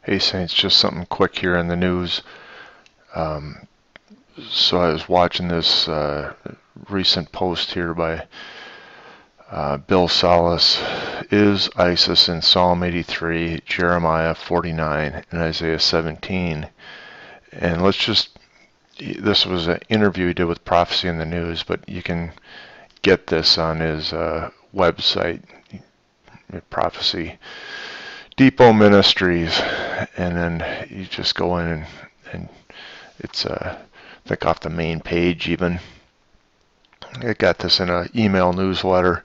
Hey Saints, just something quick here in the news. Um, so I was watching this recent post here by Bill Salas. Is ISIS in Psalm 83, Jeremiah 49, and Isaiah 17? And this was an interview he did with Prophecy in the News, but you can get this on his website, Prophecy Depot Ministries, and then you just go in and it's I think off the main page even. I got this in an email newsletter,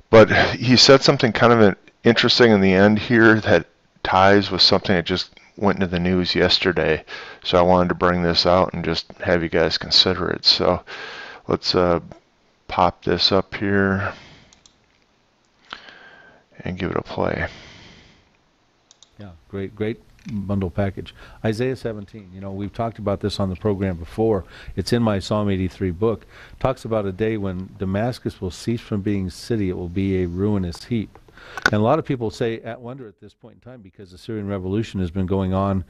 but he said something kind of interesting in the end here that ties with something that just went into the news yesterday. So I wanted to bring this out and just have you guys consider it. So let's pop this up here and give it a play. Yeah, great bundle package. Isaiah 17, we've talked about this on the program before. It's in my Psalm 83 book. Talks about a day when Damascus will cease from being a city. It will be a ruinous heap. And a lot of people wonder at this point in time, because the Syrian revolution has been going on,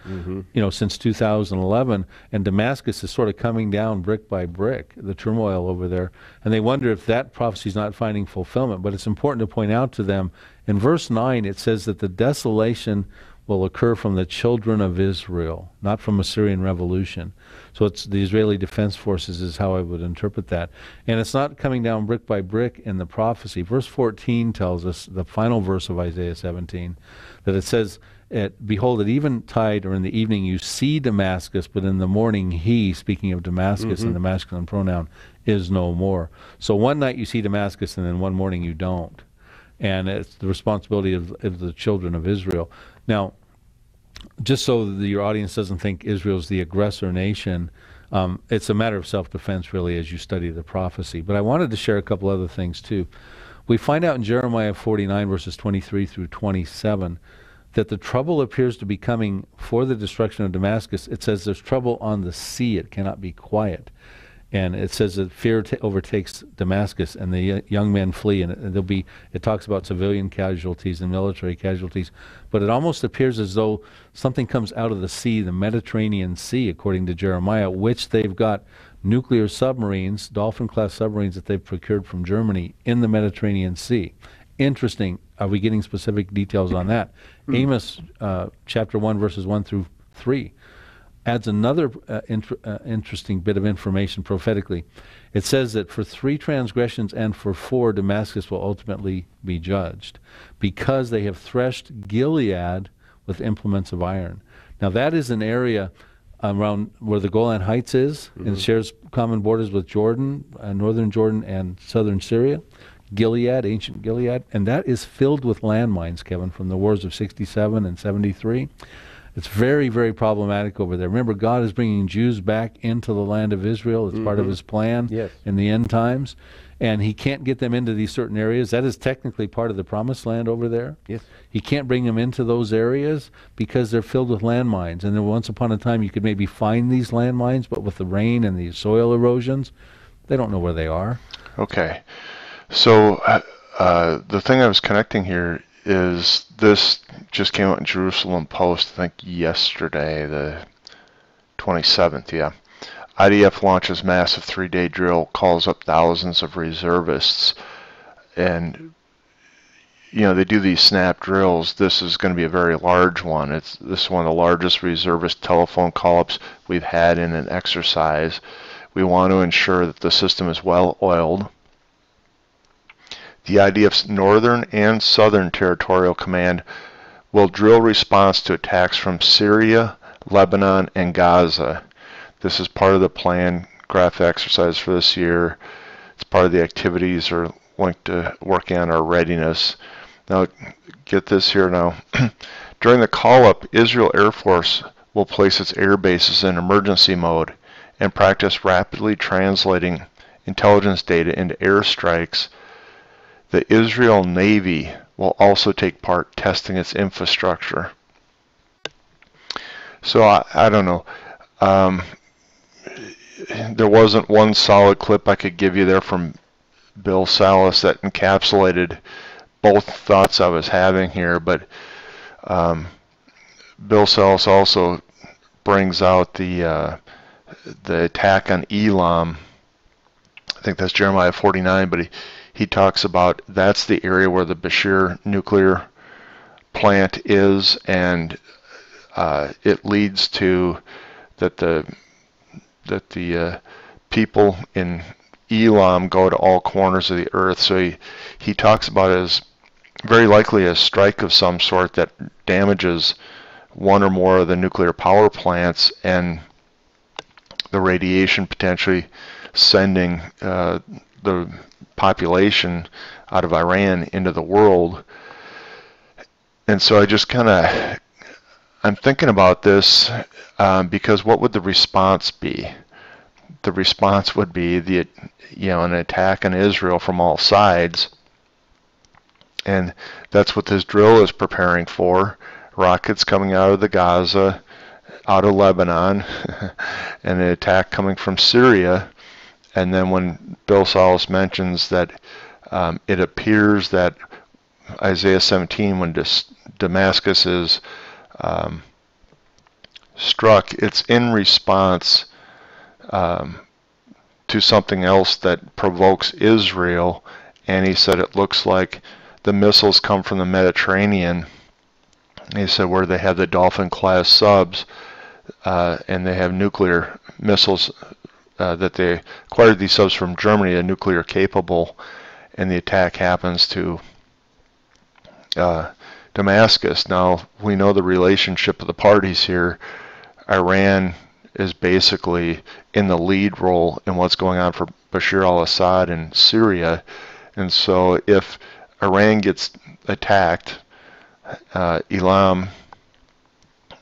since 2011, and Damascus is sort of coming down brick by brick, the turmoil over there, and they wonder if that prophecy is not finding fulfillment. But it's important to point out to them, in verse 9, it says that the desolation will occur from the children of Israel, not from a Syrian revolution. So it's the Israeli Defense Forces is how I would interpret that. And it's not coming down brick by brick in the prophecy. Verse 14 tells us, the final verse of Isaiah 17, that it says, behold, at eventide or in the evening you see Damascus, but in the morning he, speaking of Damascus and the masculine pronoun, is no more. So one night you see Damascus and then one morning you don't. And it's the responsibility of the children of Israel. Now, just so that your audience doesn't think Israel's the aggressor nation, it's a matter of self-defense, really, as you study the prophecy. But I wanted to share a couple other things, too. We find out in Jeremiah 49, verses 23 through 27, that the trouble appears to be coming for the destruction of Damascus. It says there's trouble on the sea. It cannot be quiet. And it says that fear overtakes Damascus, and the young men flee. And it talks about civilian casualties and military casualties. But it almost appears as though something comes out of the sea, the Mediterranean Sea, according to Jeremiah, which they've got nuclear submarines, Dolphin-class submarines that they've procured from Germany in the Mediterranean Sea. Interesting. Are we getting specific details on that? Amos chapter 1, verses 1 through 3. Adds another interesting bit of information prophetically. It says that for 3 transgressions and for 4, Damascus will ultimately be judged, because they have threshed Gilead with implements of iron. Now that is an area around where the Golan Heights is, and shares common borders with Jordan, northern Jordan and southern Syria. Gilead, ancient Gilead, and that is filled with landmines, Kevin, from the wars of 67 and 73. It's very, very problematic over there. Remember, God is bringing Jews back into the land of Israel. It's part of his plan in the end times. And he can't get them into these certain areas. That is technically part of the promised land over there. Yes. He can't bring them into those areas because they're filled with landmines. And then once upon a time you could maybe find these landmines, but with the rain and the soil erosions, they don't know where they are. Okay. So the thing I was connecting here is this just came out in Jerusalem Post, I think yesterday, the 27th, yeah. IDF launches massive 3-day drill, calls up thousands of reservists, and they do these snap drills. This is going to be a very large one. This is one of the largest reservist telephone call-ups we've had in an exercise. We want to ensure that the system is well oiled. The IDF's Northern and Southern Territorial Command will drill response to attacks from Syria, Lebanon, and Gaza. This is part of the planned graph exercise for this year. It's part of the activities are linked to working on our readiness. Now, get this here now. During the call-up, Israel Air Force will place its air bases in emergency mode and practice rapidly translating intelligence data into airstrikes. The Israel Navy will also take part testing its infrastructure. So I don't know. There wasn't one solid clip I could give you there from Bill Salas that encapsulated both thoughts I was having here, but Bill Sells also brings out the attack on Elam. I think that's Jeremiah 49, but he talks about that's the area where the Bashir nuclear plant is, and it leads to that the people in Elam go to all corners of the earth. So he talks about it as very likely a strike of some sort that damages one or more of the nuclear power plants, and the radiation potentially sending the population out of Iran into the world. And so I just I'm thinking about this because what would the response be? The response would be an attack on Israel from all sides, and that's what this drill is preparing for. Rockets coming out of the Gaza, out of Lebanon, and an attack coming from Syria. And then when Bill Salas mentions that it appears that Isaiah 17, when Damascus is struck, it's in response to something else that provokes Israel. And he said it looks like the missiles come from the Mediterranean. He said where they have the Dolphin-class subs, and they have nuclear missiles that they acquired these subs from Germany, nuclear capable, and the attack happens to Damascus. Now, we know the relationship of the parties here. Iran is basically in the lead role in what's going on for Bashar al-Assad in Syria. And so if Iran gets attacked, Elam,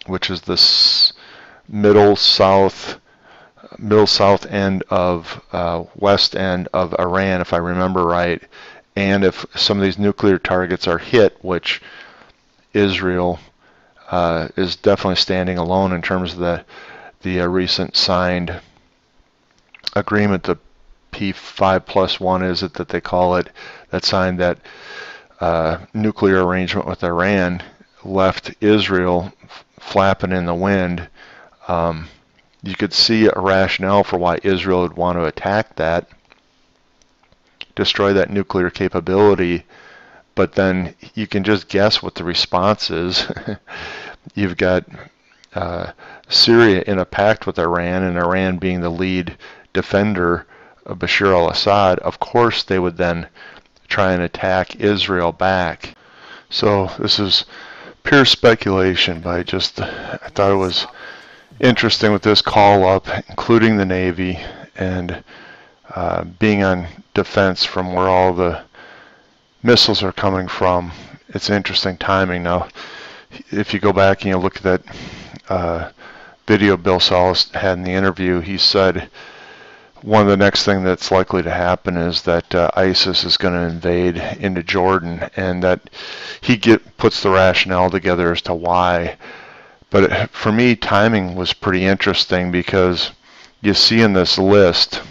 which is the middle south end of west end of Iran, if I remember right, and if some of these nuclear targets are hit, which Israel is definitely standing alone in terms of the recent signed agreement, the P5+1 is it that they call it, that signed that nuclear arrangement with Iran, left Israel flapping in the wind. You could see a rationale for why Israel would want to attack that, destroy that nuclear capability, but then you can just guess what the response is. You've got Syria in a pact with Iran, and Iran being the lead defender of Bashar al-Assad. Of course they would then try and attack Israel back. So this is pure speculation, but I thought it was interesting with this call up, including the Navy, and being on defense from where all the missiles are coming from. It's interesting timing. Now, if you go back and you look at that video Bill Salas had in the interview, he said one of the next thing that's likely to happen is that ISIS is going to invade into Jordan, and that he puts the rationale together as to why. But for me, timing was pretty interesting, because you see in this list,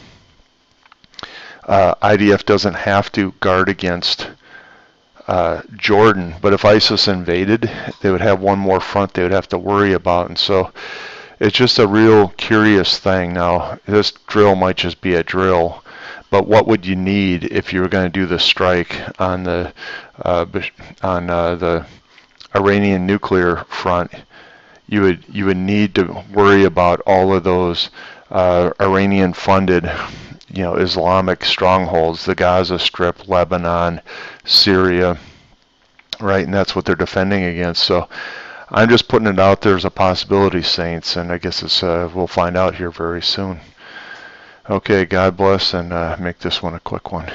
IDF doesn't have to guard against Jordan, but if ISIS invaded, they would have one more front they would have to worry about. And so it's just a real curious thing. Now, this drill might just be a drill, but what would you need if you were going to do the strike on the Iranian nuclear front? You would need to worry about all of those Iranian-funded, Islamic strongholds, the Gaza Strip, Lebanon, Syria, right? And that's what they're defending against. So I'm just putting it out there as a possibility, Saints, and I guess we'll find out here very soon. Okay, God bless, and make this one a quick one.